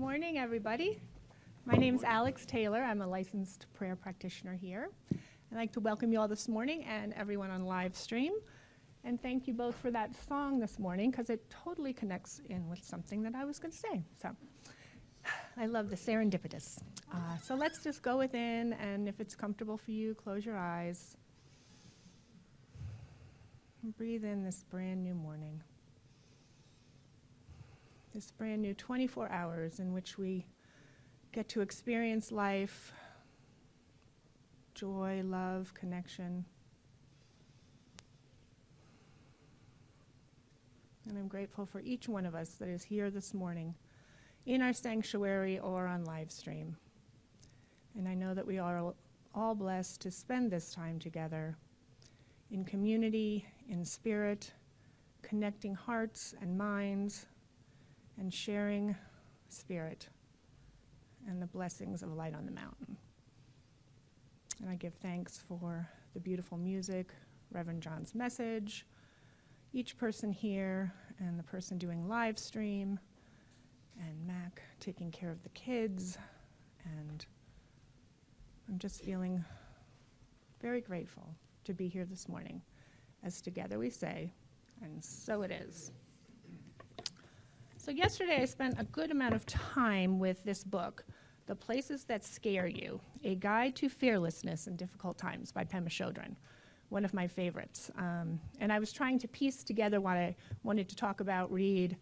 morning, everybody. My name is Alex Taylor. I'm a licensed prayer practitioner here. I'd like to welcome you all this morning and everyone on live stream. And thank you both for that song this morning, because it totally connects in with something that I was going to say. So I love the serendipitous. So let's just go within, and if it's comfortable for you, close your eyes. And breathe in this brand new morning. This brand new 24 hours in which we get to experience life, joy, love, connection. And I'm grateful for each one of us that is here this morning in our sanctuary or on live stream. And I know that we are all blessed to spend this time together in community, in spirit, connecting hearts and minds, and sharing spirit and the blessings of light on the mountain. And I give thanks for the beautiful music, Reverend John's message, each person here, and the person doing live stream, and Mac taking care of the kids. And I'm just feeling very grateful to be here this morning, as together we say, and so it is. So yesterday I spent a good amount of time with this book, The Places That Scare You, A Guide to Fearlessness in Difficult Times by Pema Chodron, one of my favorites. And I was trying to piece together what I wanted to talk about, read,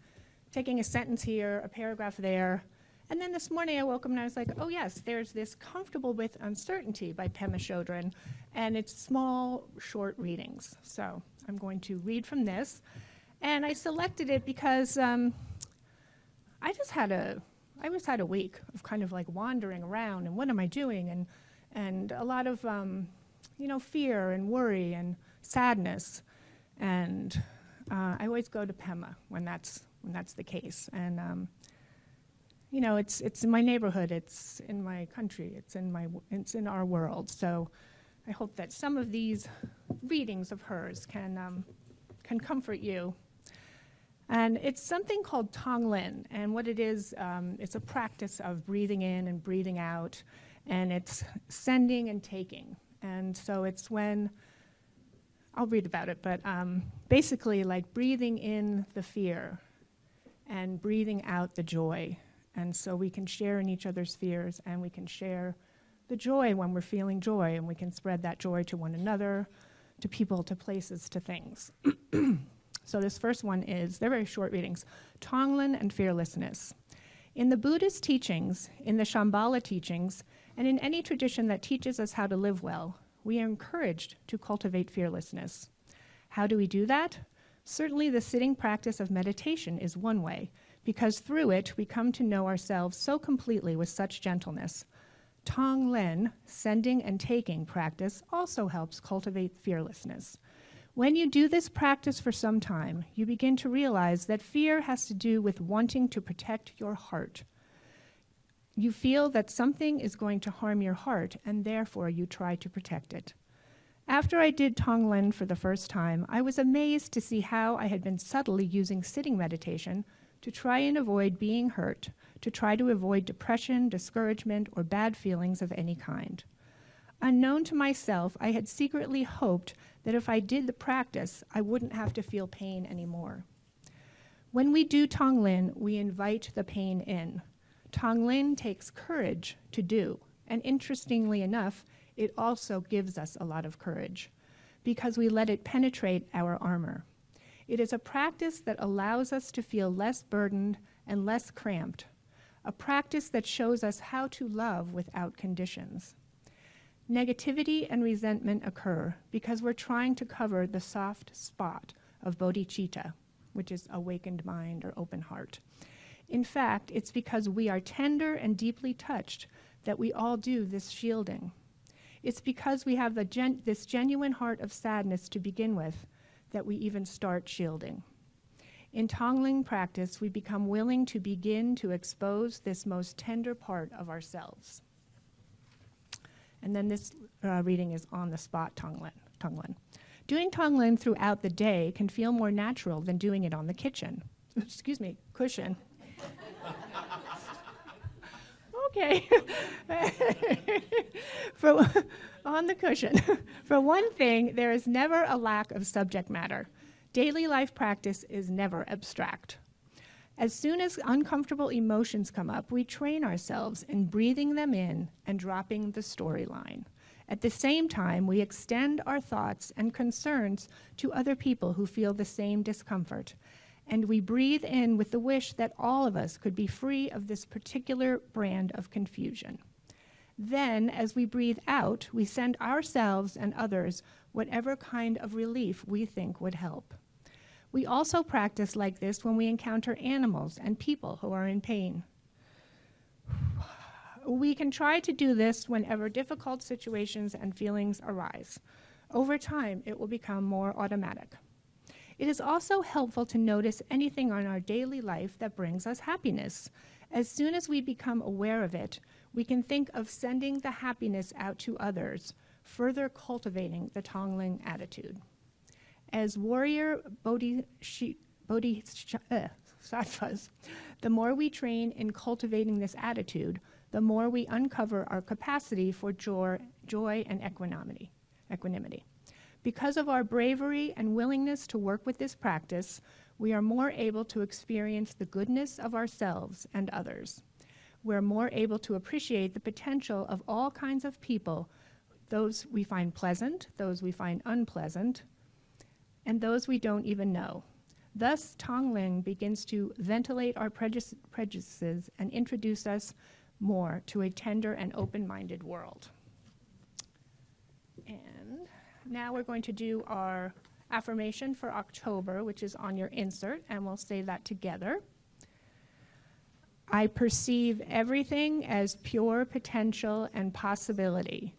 taking a sentence here, a paragraph there. And then this morning I woke up and I was like, oh yes, there's this Comfortable with Uncertainty by Pema Chodron, and it's small, short readings. So I'm going to read from this. And I selected it because I just had a week of kind of like wandering around and what am I doing, and a lot of fear and worry and sadness, and I always go to Pema when that's the case. And it's in my neighborhood, it's in my country, it's in our world. So I hope that some of these readings of hers can comfort you. And it's something called Tonglen, and what it is, it's a practice of breathing in and breathing out, and it's sending and taking. And so it's when, I'll read about it, but basically like breathing in the fear and breathing out the joy. And so we can share in each other's fears, and we can share the joy when we're feeling joy, and we can spread that joy to one another, to people, to places, to things. So this first one they're very short readings, Tonglen and Fearlessness. In the Buddhist teachings, in the Shambhala teachings, and in any tradition that teaches us how to live well, we are encouraged to cultivate fearlessness. How do we do that? Certainly the sitting practice of meditation is one way, because through it we come to know ourselves so completely with such gentleness. Tonglen, sending and taking practice, also helps cultivate fearlessness. When you do this practice for some time, you begin to realize that fear has to do with wanting to protect your heart. You feel that something is going to harm your heart, and therefore you try to protect it. After I did Tonglen for the first time, I was amazed to see how I had been subtly using sitting meditation to try and avoid being hurt, to try to avoid depression, discouragement, or bad feelings of any kind. Unknown to myself, I had secretly hoped that if I did the practice, I wouldn't have to feel pain anymore. When we do Tonglen, we invite the pain in. Tonglen takes courage to do, and interestingly enough, it also gives us a lot of courage because we let it penetrate our armor. It is a practice that allows us to feel less burdened and less cramped, a practice that shows us how to love without conditions. Negativity and resentment occur because we're trying to cover the soft spot of bodhicitta, which is awakened mind or open heart. In fact, it's because we are tender and deeply touched that we all do this shielding. It's because we have this genuine heart of sadness to begin with that we even start shielding. In Tonglen practice, we become willing to begin to expose this most tender part of ourselves. And then this reading is on the spot Tonglen. Doing Tonglen throughout the day can feel more natural than doing it on the cushion. Okay. On the cushion. For one thing, there is never a lack of subject matter. Daily life practice is never abstract. As soon as uncomfortable emotions come up, we train ourselves in breathing them in and dropping the storyline. At the same time, we extend our thoughts and concerns to other people who feel the same discomfort. And we breathe in with the wish that all of us could be free of this particular brand of confusion. Then, as we breathe out, we send ourselves and others whatever kind of relief we think would help. We also practice like this when we encounter animals and people who are in pain. We can try to do this whenever difficult situations and feelings arise. Over time, it will become more automatic. It is also helpful to notice anything on our daily life that brings us happiness. As soon as we become aware of it, we can think of sending the happiness out to others, further cultivating the Tongling attitude. As warrior bodhisattvas, the more we train in cultivating this attitude, the more we uncover our capacity for joy and equanimity. Because of our bravery and willingness to work with this practice, we are more able to experience the goodness of ourselves and others. We're more able to appreciate the potential of all kinds of people, those we find pleasant, those we find unpleasant, and those we don't even know. Thus, Tongling begins to ventilate our prejudices and introduce us more to a tender and open-minded world. And now we're going to do our affirmation for October, which is on your insert, and we'll say that together. I perceive everything as pure potential and possibility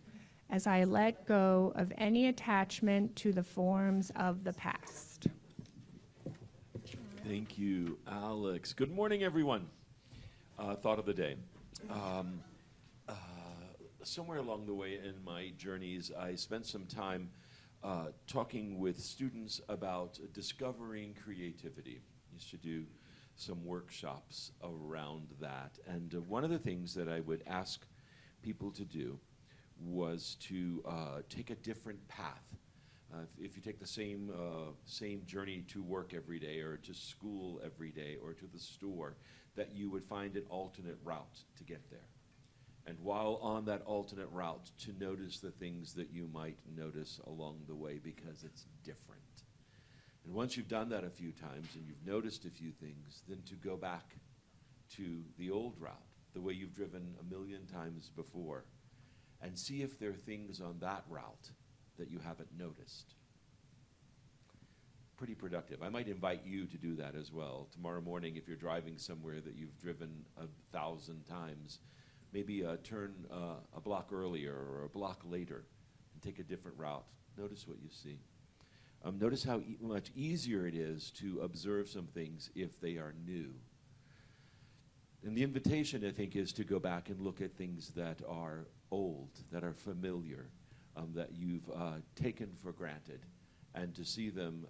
as I let go of any attachment to the forms of the past. Thank you, Alex. Good morning, everyone. Thought of the day. Somewhere along the way in my journeys, I spent some time talking with students about discovering creativity. I used to do some workshops around that. And one of the things that I would ask people to do was to take a different path. If you take the same journey to work every day or to school every day or to the store, that you would find an alternate route to get there. And while on that alternate route, to notice the things that you might notice along the way because it's different. And once you've done that a few times and you've noticed a few things, then to go back to the old route, the way you've driven a million times before, and see if there are things on that route that you haven't noticed. Pretty productive. I might invite you to do that as well. Tomorrow morning, if you're driving somewhere that you've driven 1,000 times, maybe turn a block earlier or a block later and take a different route. Notice what you see. Notice how much easier it is to observe some things if they are new. And the invitation, I think, is to go back and look at things that are old, that are familiar, that you've taken for granted, and to see them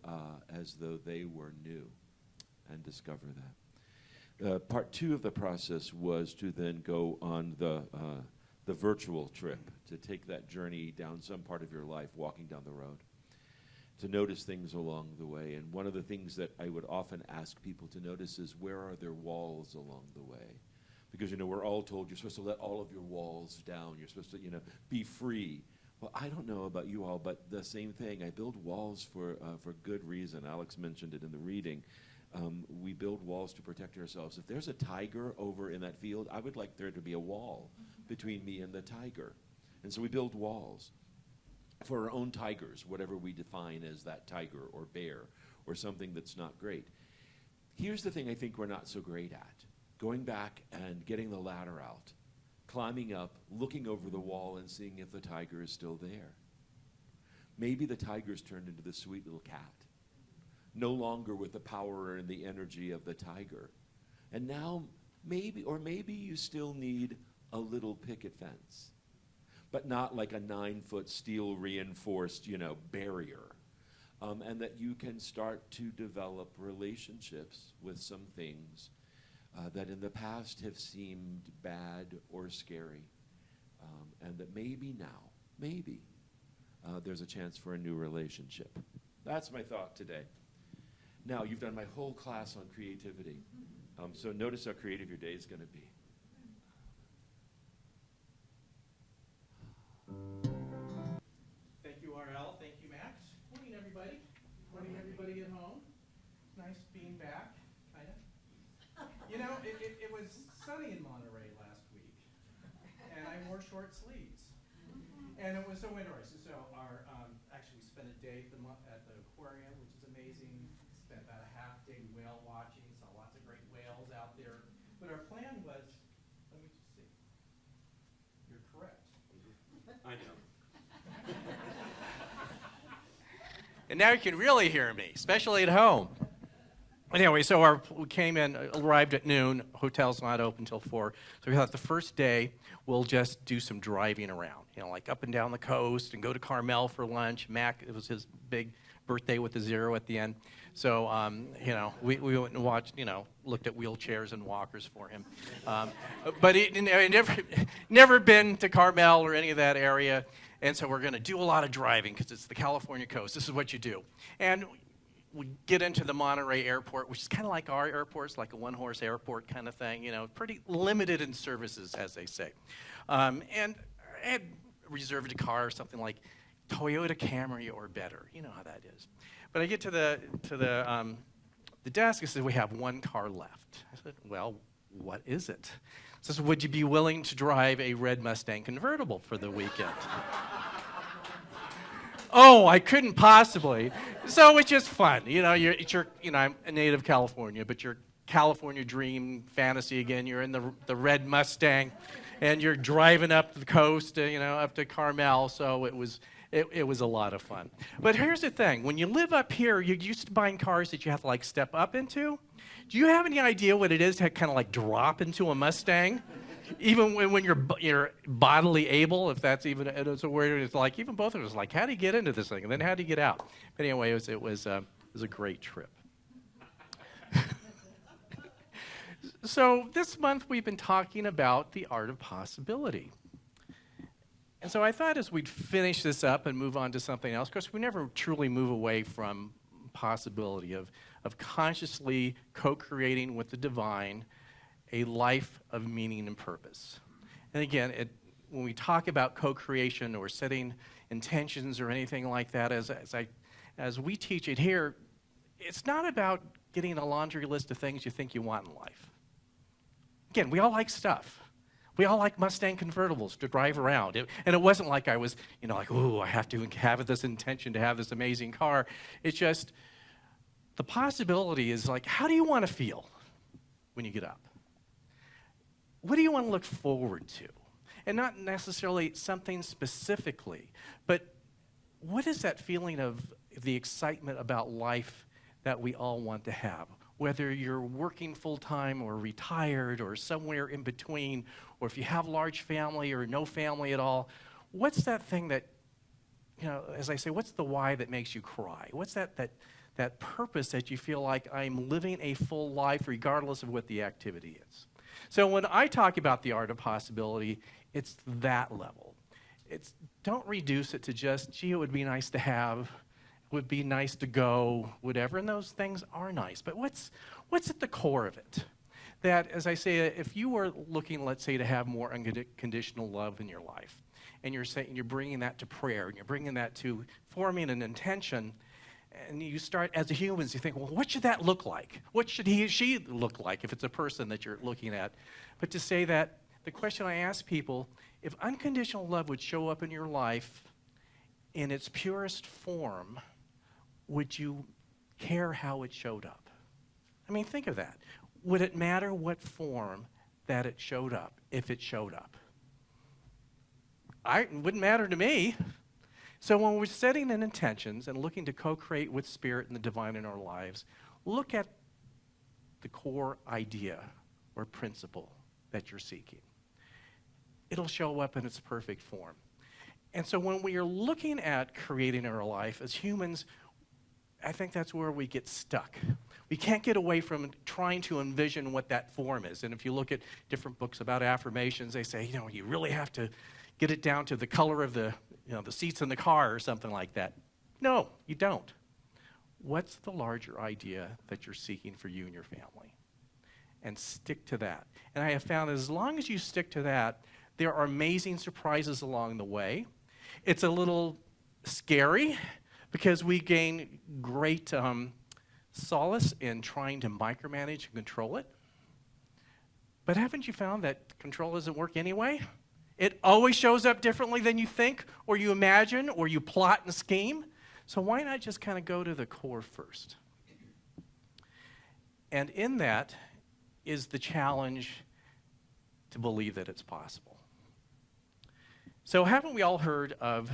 as though they were new and discover that. Part two of the process was to then go on the virtual trip, to take that journey down some part of your life, walking down the road, to notice things along the way. And one of the things that I would often ask people to notice is, where are there walls along the way? Because, we're all told you're supposed to let all of your walls down. You're supposed to, be free. Well, I don't know about you all, but the same thing. I build walls for good reason. Alex mentioned it in the reading. We build walls to protect ourselves. If there's a tiger over in that field, I would like there to be a wall between me and the tiger. And so we build walls for our own tigers, whatever we define as that tiger or bear or something that's not great. Here's the thing I think we're not so great at. Going back and getting the ladder out, climbing up, looking over the wall and seeing if the tiger is still there. Maybe the tiger's turned into the sweet little cat, no longer with the power and the energy of the tiger. And now maybe you still need a little picket fence, but not like a 9-foot steel reinforced, barrier. And that you can start to develop relationships with some things that in the past have seemed bad or scary, and that maybe now, there's a chance for a new relationship. That's my thought today. Now, you've done my whole class on creativity, so notice how creative your day is going to be. Thank you, R.L. Thank you, Max. Morning, everybody. Morning, everybody at home. It's nice being back, kind of. You know, it was sunny in Monterey last week, and I wore short sleeves. And it was so interesting. So actually we spent a day at the aquarium, which is amazing. Spent about a half day whale watching, saw lots of great whales out there. But our plan was, let me just see. You're correct. I know. And now you can really hear me, especially at home. Anyway, so we came in, arrived at noon. Hotel's not open until 4. So we thought the first day we'll just do some driving around, like up and down the coast and go to Carmel for lunch. Mac, it was his big birthday with the 0 at the end. So, we went and watched, looked at wheelchairs and walkers for him. But he never been to Carmel or any of that area. And so we're going to do a lot of driving because it's the California coast. This is what you do. And we get into the Monterey airport, which is kind of like our airports, like a one-horse airport kind of thing, pretty limited in services, as they say. And I had reserved a car or something like Toyota Camry or better. You know how that is. But I get to the desk and said, we have one car left. I said, well, what is it? It says, would you be willing to drive a red Mustang convertible for the weekend? Oh, I couldn't possibly. So it's just fun. I'm a native California, but your California dream fantasy again. You're in the red Mustang, and you're driving up the coast, up to Carmel. So it was a lot of fun. But here's the thing: when you live up here, you're used to buying cars that you have to step up into. Do you have any idea what it is to kind of drop into a Mustang? Even when you're bodily able, if that's even it's a word, it's even both of us how do you get into this thing, and then how do you get out? But anyway, it was a great trip. So this month we've been talking about the art of possibility. And so I thought as we'd finish this up and move on to something else, because we never truly move away from possibility of consciously co-creating with the divine a life of meaning and purpose. And again, when we talk about co-creation or setting intentions or anything like that, as we teach it here, it's not about getting a laundry list of things you think you want in life. Again, we all like stuff. We all like Mustang convertibles to drive around. And it wasn't like I was, I have to have this intention to have this amazing car. It's just, the possibility is how do you want to feel when you get up? What do you want to look forward to? And not necessarily something specifically, but what is that feeling of the excitement about life that we all want to have? Whether you're working full-time or retired or somewhere in between, or if you have large family or no family at all, what's that thing that, as I say, what's the why that makes you cry? What's that purpose that you feel like I'm living a full life regardless of what the activity is? So when I talk about the art of possibility, it's that level. Don't reduce it to just, gee, it would be nice to have, would be nice to go, whatever, and those things are nice. But what's at the core of it? That, as I say, if you were looking, let's say, to have more unconditional love in your life, and you're bringing that to prayer, and you're bringing that to forming an intention, and you start, as humans, you think, well, what should that look like? What should he or she look like if it's a person that you're looking at? But to say that, the question I ask people, if unconditional love would show up in your life in its purest form, would you care how it showed up? I mean, think of that. Would it matter what form that it showed up, if it showed up? It wouldn't matter to me. So when we're setting in intentions and looking to co-create with Spirit and the divine in our lives, look at the core idea or principle that you're seeking. It'll show up in its perfect form. And so when we are looking at creating our life as humans, I think that's where we get stuck. We can't get away from trying to envision what that form is. And if you look at different books about affirmations, they say, you really have to get it down to the color of the seats in the car or something like that. No, you don't. What's the larger idea that you're seeking for you and your family? And stick to that. And I have found that as long as you stick to that, there are amazing surprises along the way. It's a little scary because we gain great solace in trying to micromanage and control it. But haven't you found that control doesn't work anyway? It always shows up differently than you think or you imagine or you plot and scheme. So why not just kind of go to the core first? And in that is the challenge to believe that it's possible. So haven't we all heard of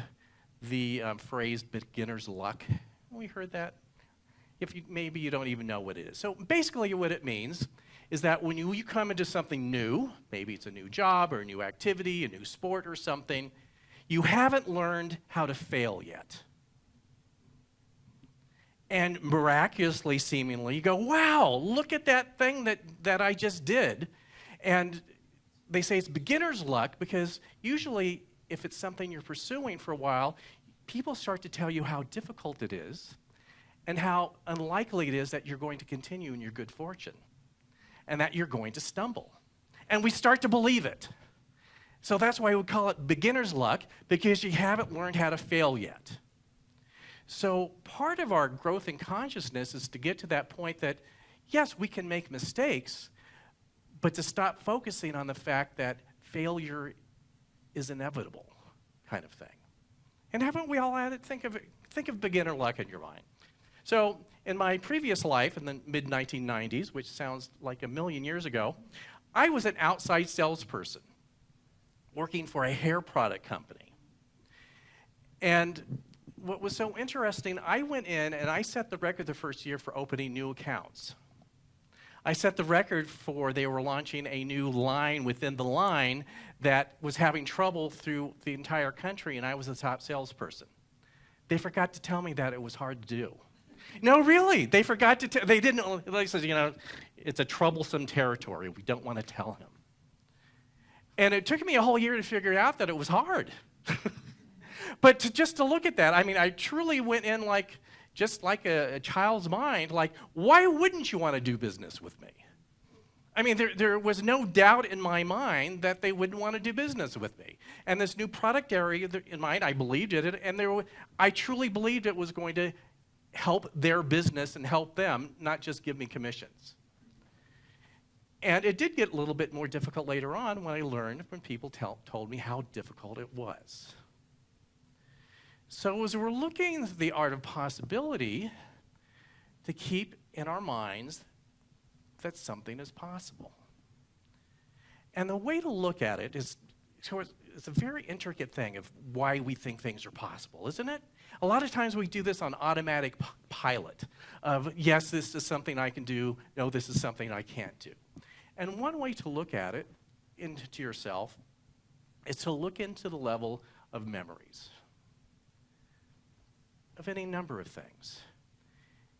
the phrase beginner's luck? We heard that? Maybe you don't even know what it is. So basically what it means is that when you come into something new, maybe it's a new job or a new activity, a new sport or something, you haven't learned how to fail yet. And miraculously, seemingly, you go, wow, look at that thing that I just did. And they say it's beginner's luck because usually if it's something you're pursuing for a while, people start to tell you how difficult it is and how unlikely it is that you're going to continue in your good fortune and that you're going to stumble. And we start to believe it. So that's why we call it beginner's luck, because you haven't learned how to fail yet. So part of our growth in consciousness is to get to that point that, yes, we can make mistakes, but to stop focusing on the fact that failure is inevitable kind of thing. And haven't we all had it? Think of beginner luck in your mind. So in my previous life, in the mid-1990s, which sounds like a million years ago, I was an outside salesperson working for a hair product company. And what was so interesting, I went in and I set the record the first year for opening new accounts. I set the record for they were launching a new line within the line that was having trouble through the entire country, and I was the top salesperson. They forgot to tell me that it was hard to do. No, really, they forgot to they didn't, they said, it's a troublesome territory. We don't want to tell him. And it took me a whole year to figure out that it was hard. But just to look at that, I truly went in just like a child's mind, why wouldn't you want to do business with me? There was no doubt in my mind that they wouldn't want to do business with me. And this new product area in mind, I believed in it, and I truly believed it was going to help their business and help them, not just give me commissions. And it did get a little bit more difficult later on when I learned when people told me how difficult it was. So as we're looking at the art of possibility, to keep in our minds that something is possible. And the way to look at it is, it's a very intricate thing of why we think things are possible, isn't it? A lot of times we do this on automatic pilot of, yes, this is something I can do, no, this is something I can't do. And one way to look at it, into yourself, is to look into the level of memories of any number of things.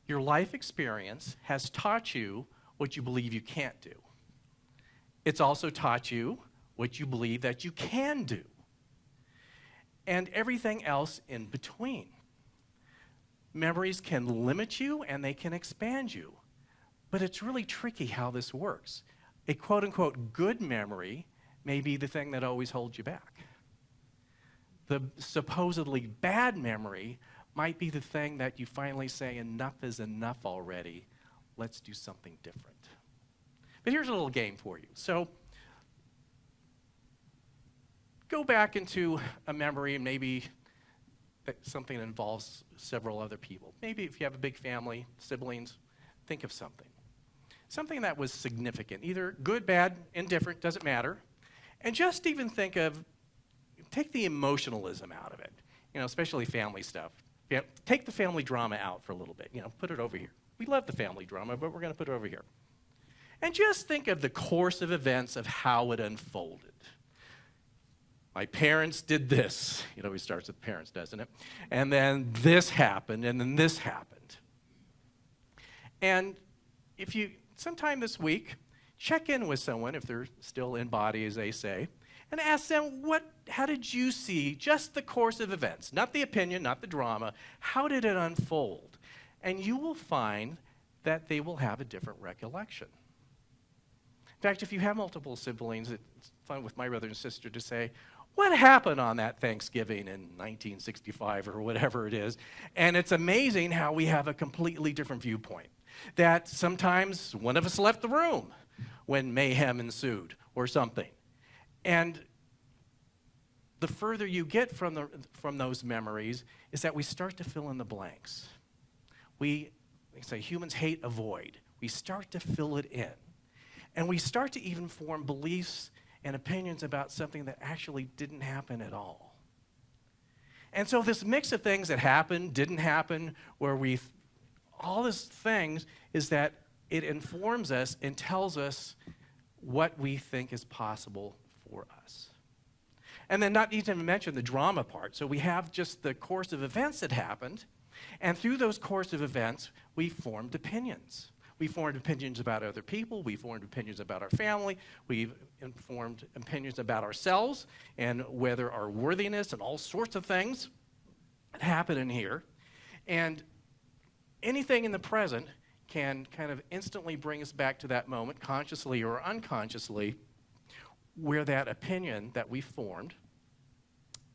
Your life experience has taught you what you believe you can't do. It's also taught you what you believe that you can do, and everything else in between. Memories can limit you and they can expand you, but it's really tricky how this works. A quote-unquote good memory may be the thing that always holds you back. The supposedly bad memory might be the thing that you finally say, enough is enough already, let's do something different. But here's a little game for you. So go back into a memory, and maybe something that involves several other people. Maybe if you have a big family, siblings, think of something. Something that was significant, either good, bad, indifferent, doesn't matter. And just even take the emotionalism out of it, especially family stuff. Take the family drama out for a little bit, put it over here. We love the family drama, but we're going to put it over here. And just think of the course of events of how it unfolded. My parents did this. It always starts with parents, doesn't it? And then this happened, and then this happened. And if you, sometime this week, check in with someone, if they're still in body, as they say, and ask them, how did you see just the course of events? Not the opinion, not the drama. How did it unfold? And you will find that they will have a different recollection. In fact, if you have multiple siblings, it's fun with my brother and sister to say, what happened on that Thanksgiving in 1965 or whatever it is? And it's amazing how we have a completely different viewpoint. That sometimes one of us left the room when mayhem ensued or something. And the further you get from those memories is that we start to fill in the blanks. We say humans hate a void. We start to fill it in. And we start to even form beliefs and opinions about something that actually didn't happen at all. And so this mix of things that happened, didn't happen, all these things is that it informs us and tells us what we think is possible for us. And then not even mention the drama part. So we have just the course of events that happened, and through those course of events, we formed opinions. We formed opinions about other people. We formed opinions about our family. We've formed opinions about ourselves and whether our worthiness and all sorts of things that happen in here. And anything in the present can kind of instantly bring us back to that moment, consciously or unconsciously, where that opinion that we formed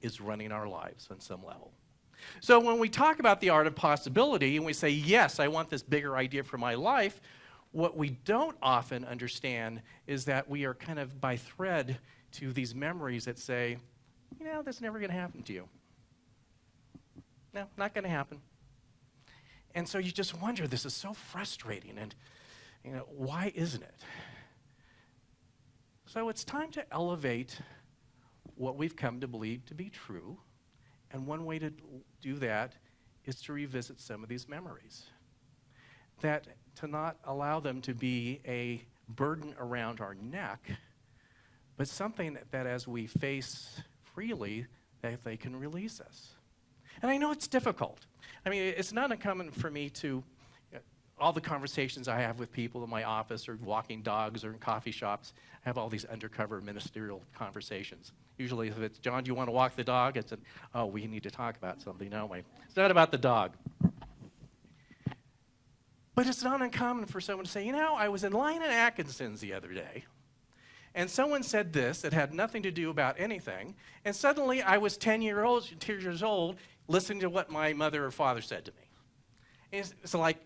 is running our lives on some level. So when we talk about the art of possibility and we say, yes, I want this bigger idea for my life, what we don't often understand is that we are kind of by thread to these memories that say, that's never going to happen to you. No, not going to happen. And so you just wonder, this is so frustrating, and why isn't it? So it's time to elevate what we've come to believe to be true, and one way to do that is to revisit some of these memories. That to not allow them to be a burden around our neck, but something that as we face freely, that they can release us. And I know it's difficult. I mean, it's not uncommon for me to, all the conversations I have with people in my office or walking dogs or in coffee shops, I have all these undercover ministerial conversations. Usually if it's, John, do you want to walk the dog? It's, oh, we need to talk about something, don't we? It's not about the dog. But it's not uncommon for someone to say, I was in line at Atkinson's the other day, and someone said this that had nothing to do about anything, and suddenly I was 10 years old listening to what my mother or father said to me. And it's like,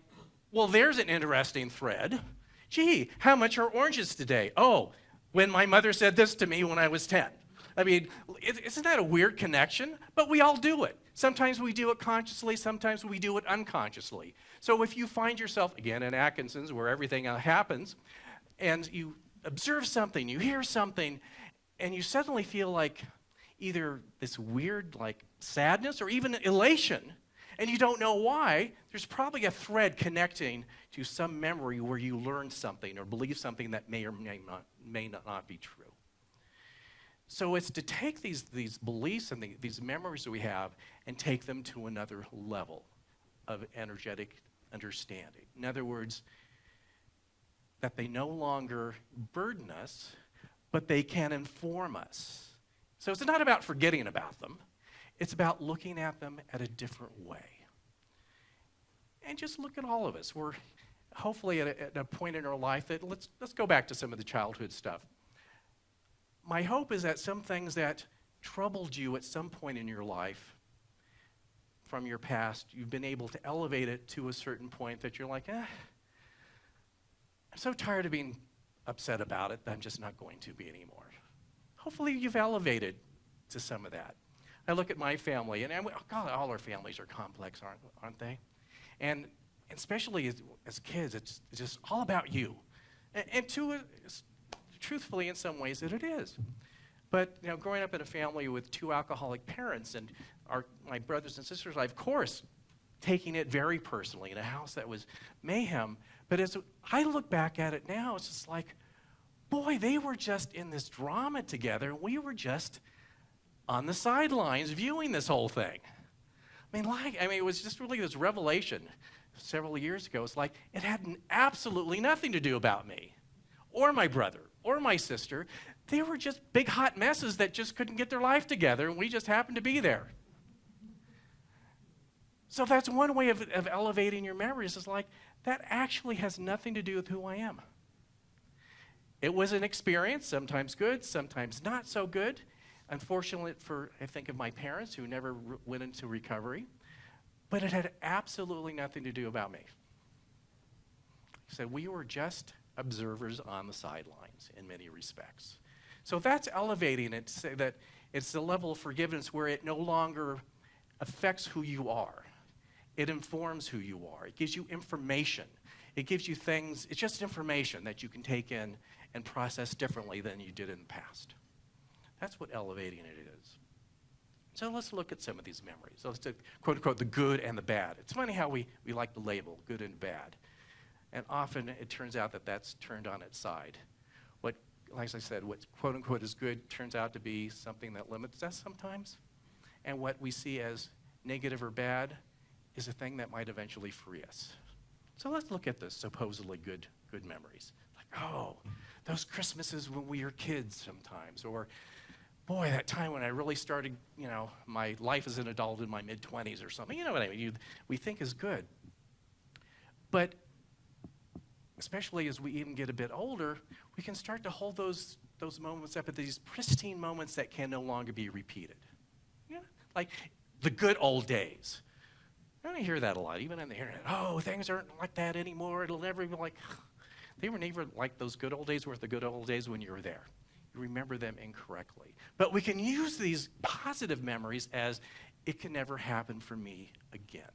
well, there's an interesting thread. Gee, how much are oranges today? Oh, when my mother said this to me when I was 10. I mean, isn't that a weird connection? But we all do it. Sometimes we do it consciously, sometimes we do it unconsciously. So if you find yourself, again, in Atkinson's, where everything happens, and you observe something, you hear something, and you suddenly feel like either this weird, sadness or even elation, and you don't know why, there's probably a thread connecting to some memory where you learned something or believed something that may or may not be true. So it's to take these beliefs and these memories that we have and take them to another level of energetic understanding. In other words, that they no longer burden us, but they can inform us. So it's not about forgetting about them. It's about looking at them at a different way. And just look at all of us. We're hopefully at a point in our life that let's go back to some of the childhood stuff. My hope is that some things that troubled you at some point in your life from your past, you've been able to elevate it to a certain point that you're like, I'm so tired of being upset about it that I'm just not going to be anymore. Hopefully you've elevated to some of that. I look at my family, and God, all our families are complex, aren't they? And especially as kids, it's just all about you. And truthfully, in some ways, that it is. But growing up in a family with two alcoholic parents and my brothers and sisters, of course, taking it very personally in a house that was mayhem. But as I look back at it now, it's just like, boy, they were just in this drama together, and we were just on the sidelines viewing this whole thing. I mean, it was just really this revelation. several years ago, it's like it had absolutely nothing to do about me or my brother or my sister. They were just big hot messes that just couldn't get their life together, and we just happened to be there. So that's one way of elevating your memories, is like, that actually has nothing to do with who I am. It was an experience, sometimes good, sometimes not so good. Unfortunately for, I think, of my parents, who never went into recovery. But it had absolutely nothing to do about me. So we were just observers on the sidelines in many respects. So that's elevating it, to say that it's the level of forgiveness where it no longer affects who you are. It informs who you are. It gives you information. It gives you things, it's just information that you can take in and process differently than you did in the past. That's what elevating it is. So let's look at some of these memories. So let's do, quote unquote, the good and the bad. It's funny how we like to label good and bad. And often it turns out that that's turned on its side. What, like I said, what quote unquote is good turns out to be something that limits us sometimes. And what we see as negative or bad is a thing that might eventually free us. So let's look at the supposedly good memories. Like, oh, those Christmases when we were kids sometimes, or boy, that time when I really started, my life as an adult in my mid-20s or something. You know what I mean? We think is good. But especially as we even get a bit older, we can start to hold those moments up at these pristine moments that can no longer be repeated. Like the good old days. I hear that a lot, even on the internet. Oh, things aren't like that anymore. It'll never be like, they were never like those good old days were the good old days when you were there. You remember them incorrectly. But we can use these positive memories as it can never happen for me again.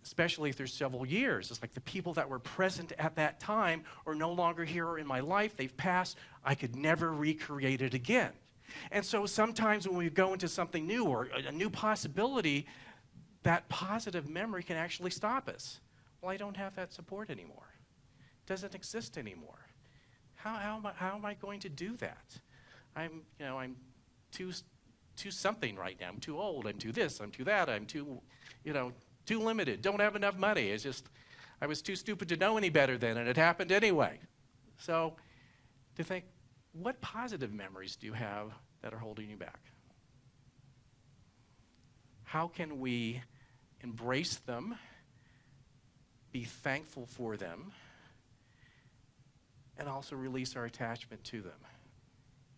Especially if there's several years. It's like the people that were present at that time are no longer here in my life. They've passed. I could never recreate it again. And so sometimes when we go into something new or a new possibility, that positive memory can actually stop us. Well, I don't have that support anymore. It doesn't exist anymore. How am I going to do that? I'm too something right now. I'm too old. I'm too this. I'm too that. I'm too limited. Don't have enough money. It's just, I was too stupid to know any better then, and it happened anyway. So to think, what positive memories do you have that are holding you back? How can we embrace them, be thankful for them, and also release our attachment to them?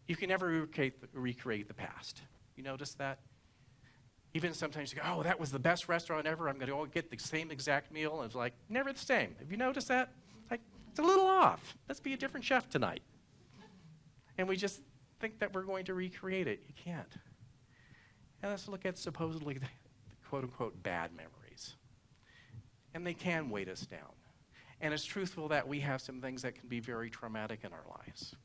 You can never recreate the past. You notice that? Even sometimes you go, oh, that was the best restaurant ever. I'm going to go get the same exact meal. And it's like, never the same. Have you noticed that? Like, it's a little off. Let's be a different chef tonight. And we just think that we're going to recreate it. You can't. And let's look at supposedly the quote-unquote bad memories. And they can weight us down. And it's truthful that we have some things that can be very traumatic in our lives.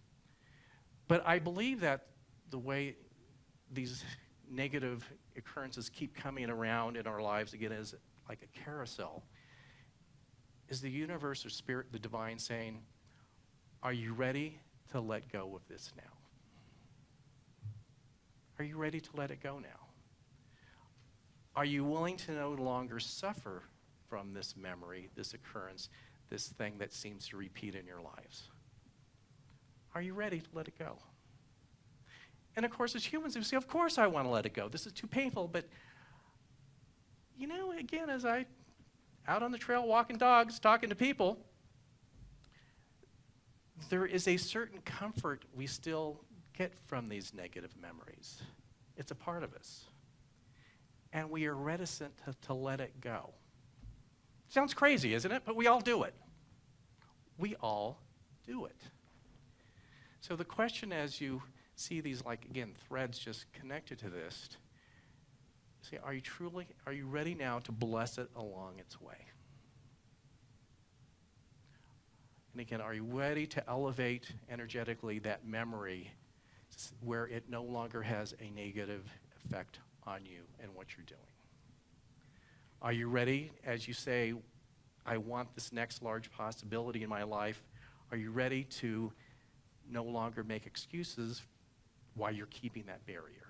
But I believe that the way these negative occurrences keep coming around in our lives, again, is like a carousel, is the universe or spirit, the divine, saying, are you ready to let go of this now? Are you ready to let it go now? Are you willing to no longer suffer from this memory, this occurrence, this thing that seems to repeat in your lives? Are you ready to let it go? And of course, as humans, we say, of course I want to let it go. This is too painful. But, again, as I out on the trail walking dogs, talking to people, there is a certain comfort we still get from these negative memories. It's a part of us. And we are reticent to let it go. Sounds crazy, isn't it? But we all do it. We all do it. So the question, as you see these, threads just connected to this, say, are you ready now to bless it along its way? And again, are you ready to elevate energetically that memory where it no longer has a negative effect on you and what you're doing? Are you ready, as you say, I want this next large possibility in my life, are you ready to no longer make excuses while you're keeping that barrier?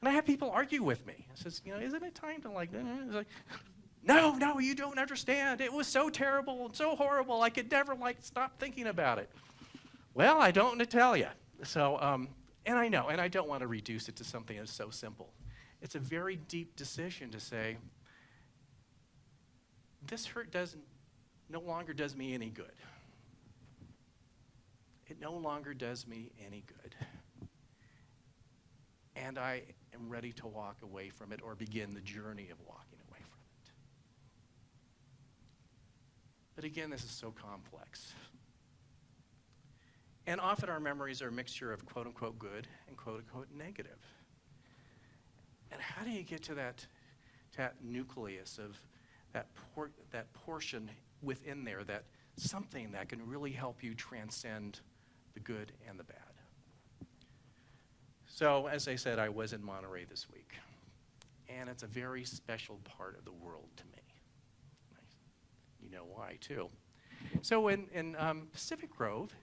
And I have people argue with me. It says, isn't it time to No, you don't understand. It was so terrible and so horrible. I could never stop thinking about it. Well, I don't want to tell you. So, and I know, and I don't want to reduce it to something that's so simple. It's a very deep decision to say, this hurt no longer does me any good. It no longer does me any good. And I am ready to walk away from it or begin the journey of walking away from it. But again, this is so complex. And often our memories are a mixture of quote-unquote good and quote-unquote negative. And how do you get to that nucleus of that portion within there, that something that can really help you transcend the good and the bad? So, as I said, I was in Monterey this week, and it's a very special part of the world to me. You know why, too. So in Pacific Grove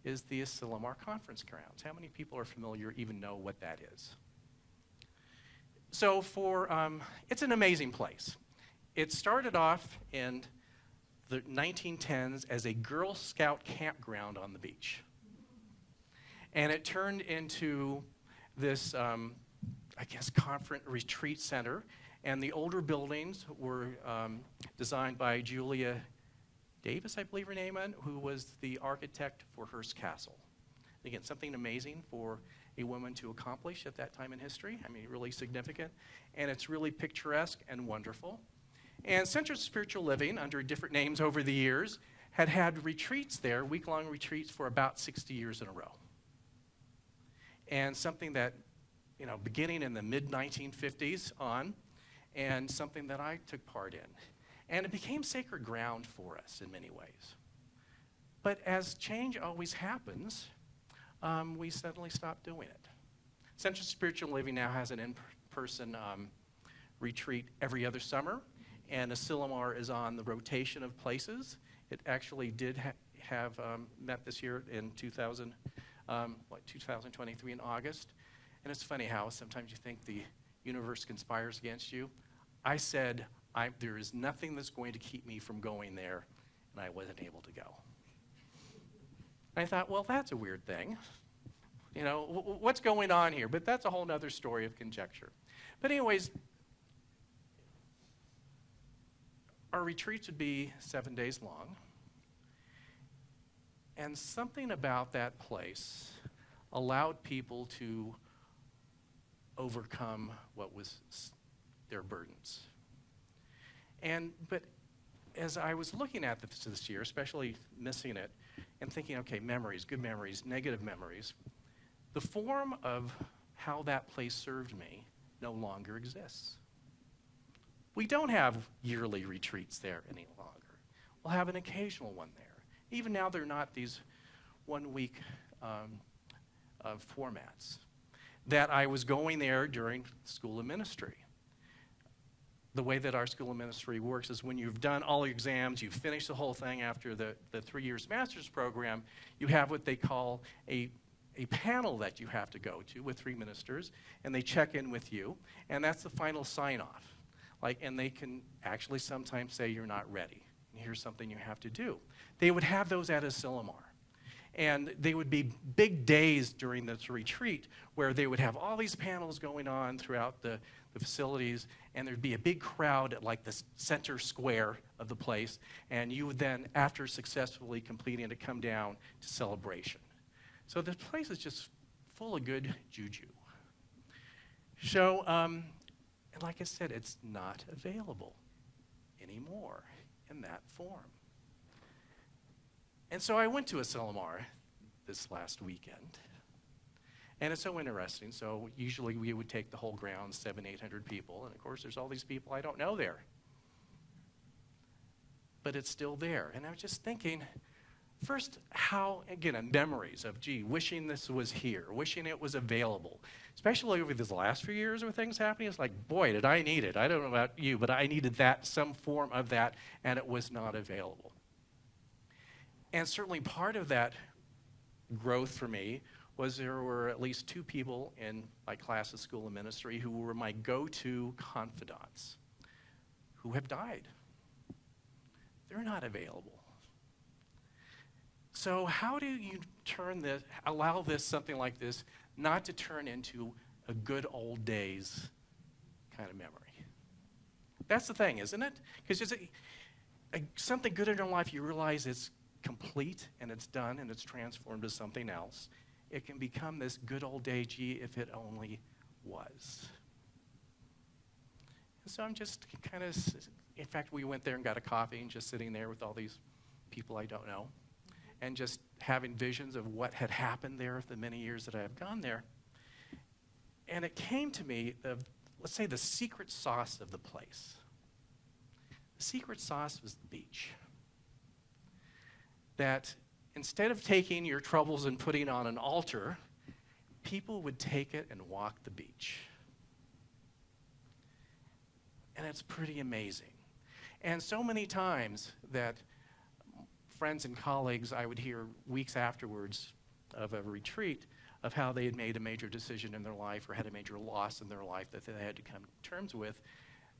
is the Asilomar Conference Grounds. How many people are familiar, even know what that is? So it's an amazing place. It started off in the 1910s as a Girl Scout campground on the beach. And it turned into this, conference retreat center. And the older buildings were designed by Julia Davis, I believe her name is, who was the architect for Hearst Castle. Again, something amazing for a woman to accomplish at that time in history. I mean, really significant. And it's really picturesque and wonderful. And Center of Spiritual Living, under different names over the years, had retreats there, week-long retreats, for about 60 years in a row. And something that, beginning in the mid-1950s on, and something that I took part in. And it became sacred ground for us in many ways. But as change always happens, we suddenly stopped doing it. Center of Spiritual Living now has an in-person retreat every other summer, and Asilomar is on the rotation of places. It actually did have met this year in 2023 in August. And it's funny how sometimes you think the universe conspires against you. I said, there is nothing that's going to keep me from going there, and I wasn't able to go. And I thought, well, that's a weird thing. What's going on here? But that's a whole other story of conjecture. But anyways, our retreats would be 7 days long. And something about that place allowed people to overcome what was their burdens. But as I was looking at this year, especially missing it, and thinking, okay, memories, good memories, negative memories, the form of how that place served me no longer exists. We don't have yearly retreats there any longer. We'll have an occasional one there. Even now, they're not these one-week formats. That I was going there during School of Ministry. The way that our School of Ministry works is when you've done all your exams, you've finished the whole thing after the 3 years master's program, you have what they call a panel that you have to go to with 3 ministers, and they check in with you, and that's the final sign-off. And they can actually sometimes say you're not ready. Here's something you have to do. They would have those at Asilomar. And they would be big days during this retreat where they would have all these panels going on throughout the facilities, and there'd be a big crowd at the center square of the place, and you would then, after successfully completing it, come down to celebration. So this place is just full of good juju. So, and like I said, it's not available anymore in that form. And so I went to Asilomar this last weekend. And it's so interesting. So usually we would take the whole ground, 700-800 people. And of course, there's all these people I don't know there. But it's still there. And I was just thinking, first, how, again, memories of, wishing this was here, wishing it was available. Especially over these last few years with things happening, it's like, boy, did I need it. I don't know about you, but I needed that, some form of that, and it was not available. And certainly part of that growth for me was there were at least 2 people in my class of School of Ministry who were my go-to confidants, who have died. They're not available. So how do you allow something like this, not to turn into a good old days kind of memory? That's the thing, isn't it? Because something good in your life, you realize it's complete and it's done and it's transformed to something else. It can become this good old day, gee, if it only was. And so I'm just kind of, in fact, we went there and got a coffee and just sitting there with all these people I don't know and just having visions of what had happened there the many years that I have gone there. And it came to me of, let's say, the secret sauce of the place. The secret sauce was the beach. That instead of taking your troubles and putting on an altar, people would take it and walk the beach. And it's pretty amazing. And so many times that friends and colleagues, I would hear weeks afterwards of a retreat of how they had made a major decision in their life or had a major loss in their life that they had to come to terms with.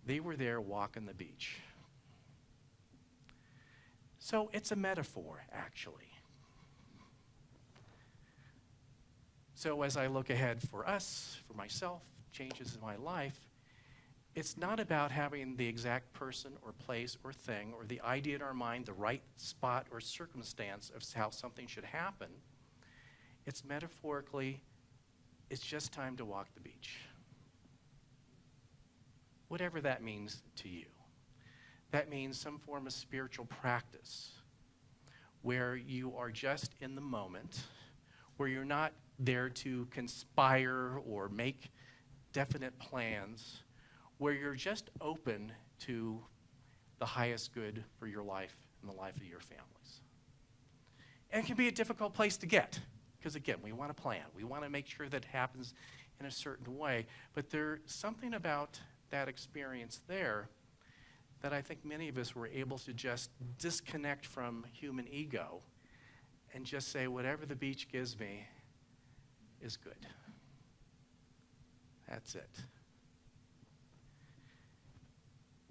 They were there walking the beach. So it's a metaphor, actually. So as I look ahead for us, for myself, changes in my life, it's not about having the exact person or place or thing or the idea in our mind, the right spot or circumstance of how something should happen. It's metaphorically, it's just time to walk the beach. Whatever that means to you. That means some form of spiritual practice where you are just in the moment, where you're not there to conspire or make definite plans, where you're just open to the highest good for your life and the life of your families. And it can be a difficult place to get, because again, we want to plan. We want to make sure that it happens in a certain way. But there's something about that experience there that I think many of us were able to just disconnect from human ego and just say, whatever the beach gives me is good. That's it.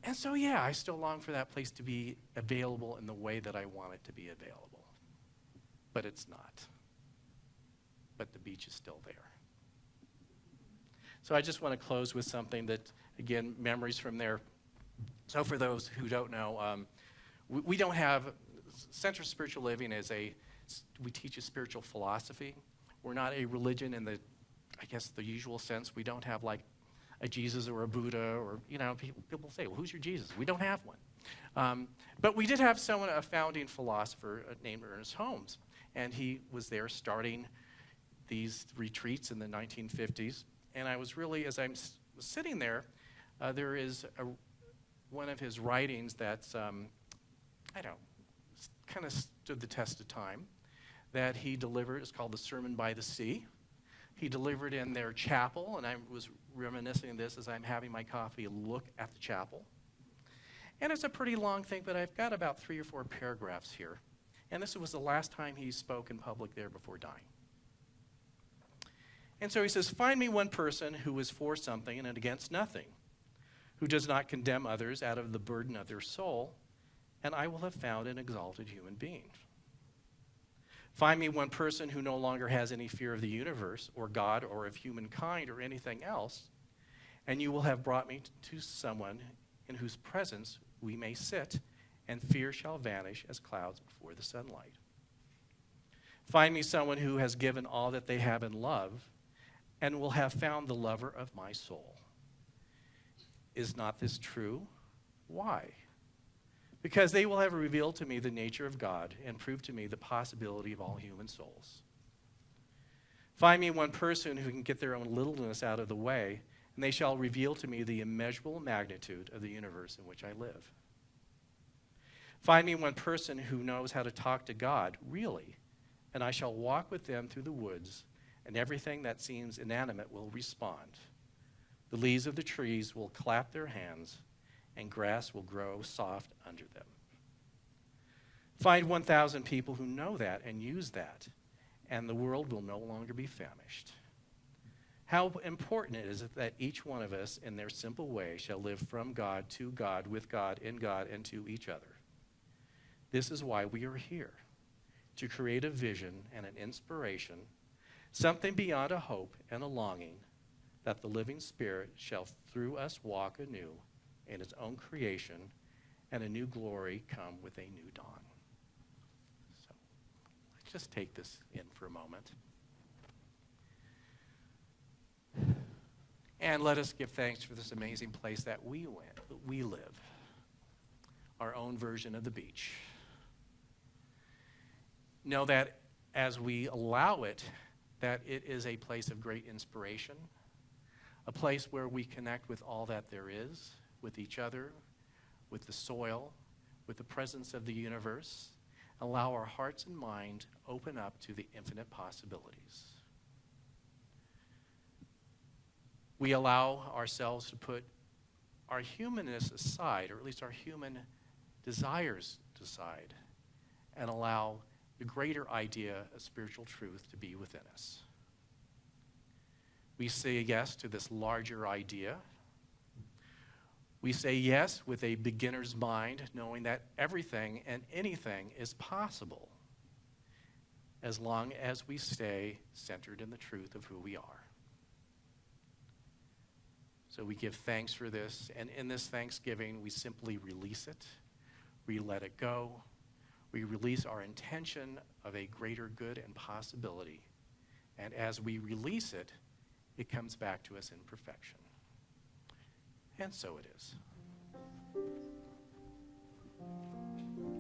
And so, yeah, I still long for that place to be available in the way that I want it to be available. But it's not. But the beach is still there. So I just want to close with something that, again, memories from there. So for those who don't know, we don't have, Center of Spiritual Living we teach a spiritual philosophy. We're not a religion in the, I guess, the usual sense. We don't have like a Jesus or a Buddha or, people say, well, who's your Jesus? We don't have one. But we did have a founding philosopher named Ernest Holmes. And he was there starting these retreats in the 1950s. And I was really, as I'm sitting there, there is one of his writings that's, kind of stood the test of time, that he delivered. It's called The Sermon by the Sea. He delivered in their chapel, and I was reminiscing of this as I'm having my coffee, look at the chapel. And it's a pretty long thing, but I've got about 3 or 4 paragraphs here. And this was the last time he spoke in public there before dying. And so he says, find me one person who is for something and against nothing, who does not condemn others out of the burden of their soul, and I will have found an exalted human being. Find me one person who no longer has any fear of the universe or God or of humankind or anything else, and you will have brought me to someone in whose presence we may sit, and fear shall vanish as clouds before the sunlight. Find me someone who has given all that they have in love, and will have found the lover of my soul. Is not this true? Why? Because they will have revealed to me the nature of God and proved to me the possibility of all human souls. Find me one person who can get their own littleness out of the way, and they shall reveal to me the immeasurable magnitude of the universe in which I live. Find me one person who knows how to talk to God, really, and I shall walk with them through the woods, and everything that seems inanimate will respond. The leaves of the trees will clap their hands, and grass will grow soft under them. Find 1,000 people who know that and use that, and the world will no longer be famished. How important it is that each one of us, in their simple way, shall live from God, to God, with God, in God, and to each other. This is why we are here, to create a vision and an inspiration, something beyond a hope and a longing, that the living Spirit shall through us walk anew in his own creation, and a new glory come with a new dawn. So let's just take this in for a moment. And let us give thanks for this amazing place that we live, our own version of the beach. Know that as we allow it, that it is a place of great inspiration, a place where we connect with all that there is, with each other, with the soil, with the presence of the universe, allow our hearts and mind open up to the infinite possibilities. We allow ourselves to put our humanness aside, or at least our human desires aside, and allow the greater idea of spiritual truth to be within us. We say yes to this larger idea. We say yes with a beginner's mind, knowing that everything and anything is possible as long as we stay centered in the truth of who we are. So we give thanks for this, and in this thanksgiving, we simply release it. We let it go. We release our intention of a greater good and possibility. And as we release it, it comes back to us in perfection. And so it is.